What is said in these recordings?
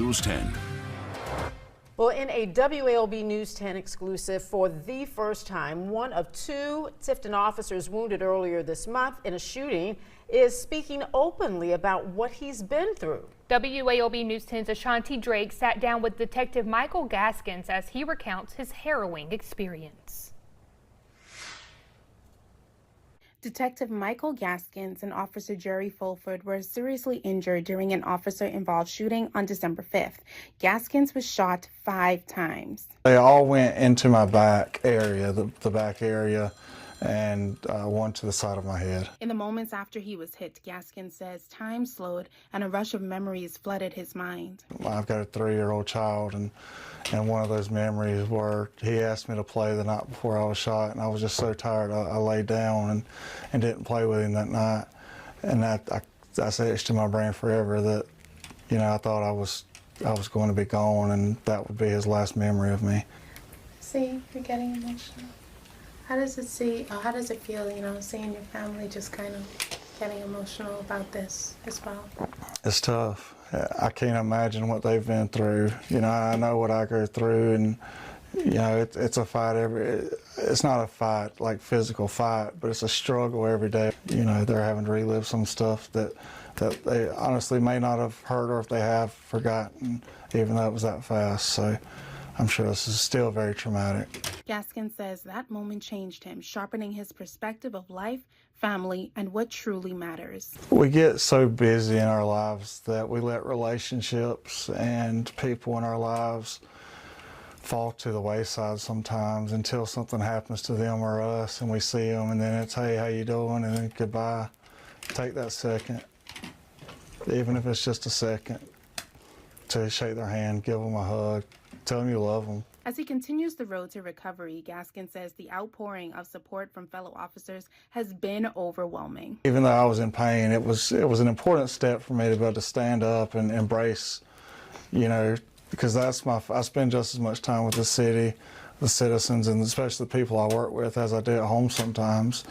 News 10. Well, in a WALB News 10 exclusive, for the first time, one of two Tifton officers wounded earlier this month in a shooting is speaking openly about what he's been through. WALB News 10's Ashanti Drake sat down with Detective Michael Gaskins as he recounts his harrowing experience. Detective Michael Gaskins and Officer Jerry Fulford were seriously injured during an officer-involved shooting on December 5th. Gaskins was shot 5 times. They all went into my back area, the back area, and one to the side of my head. In the moments after he was hit, Gaskins says time slowed and a rush of memories flooded his mind. I've got a 3-year-old child, and one of those memories where he asked me to play the night before I was shot, and I was just so tired I laid down and didn't play with him that night. And that's etched in my brain forever that, you know, I thought I was going to be gone, and that would be his last memory of me. See, you're getting emotional. How does it feel, you know, seeing your family just kind of getting emotional about this as well? It's tough. I can't imagine what they've been through. You know, I know what I go through, and you know, it's a fight it's not a fight like physical fight, but it's a struggle every day. You know, they're having to relive some stuff that they honestly may not have heard, or if they have, forgotten, even though it was that fast. So I'm sure this is still very traumatic. Gaskins says that moment changed him, sharpening his perspective of life, family, and what truly matters. We get so busy in our lives that we let relationships and people in our lives fall to the wayside sometimes until something happens to them or us, and we see them, and then it's, hey, how you doing, and then goodbye. Take that second, even if it's just a second, to shake their hand, give them a hug, tell them you love them. As he continues the road to recovery, Gaskins says the outpouring of support from fellow officers has been overwhelming. Even though I was in pain, it was an important step for me to be able to stand up and embrace, you know, because I spend just as much time with the city, the citizens, and especially the people I work with as I do at home sometimes.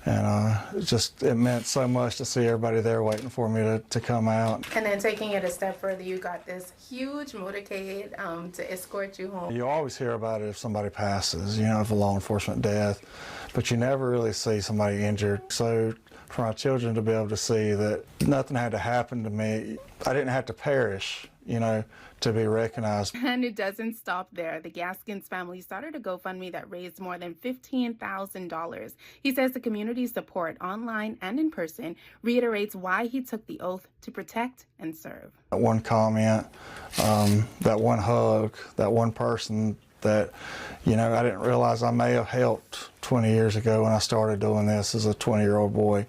And it meant so much to see everybody there waiting for me to come out. And then taking it a step further, you got this huge motorcade to escort you home. You always hear about it if somebody passes, you know, if a law enforcement death, but you never really see somebody injured. So for my children to be able to see that nothing had to happen to me, I didn't have to perish, you know, to be recognized. And it doesn't stop there. The Gaskins family started a GoFundMe that raised more than $15,000. He says the community's support, online and in person, reiterates why he took the oath to protect and serve. That one comment, that one hug, that one person that, you know, I didn't realize I may have helped 20 years ago when I started doing this as a 20-year-old boy.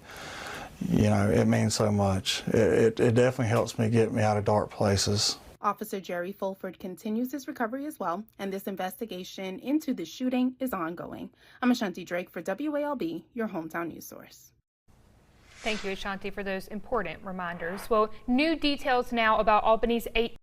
You know, it means so much. It definitely helps me get me out of dark places. Officer Jerry Fulford continues his recovery as well, and this investigation into the shooting is ongoing. I'm Ashanti Drake for WALB, your hometown news source. Thank you, Ashanti, for those important reminders. Well, new details now about Albany's 8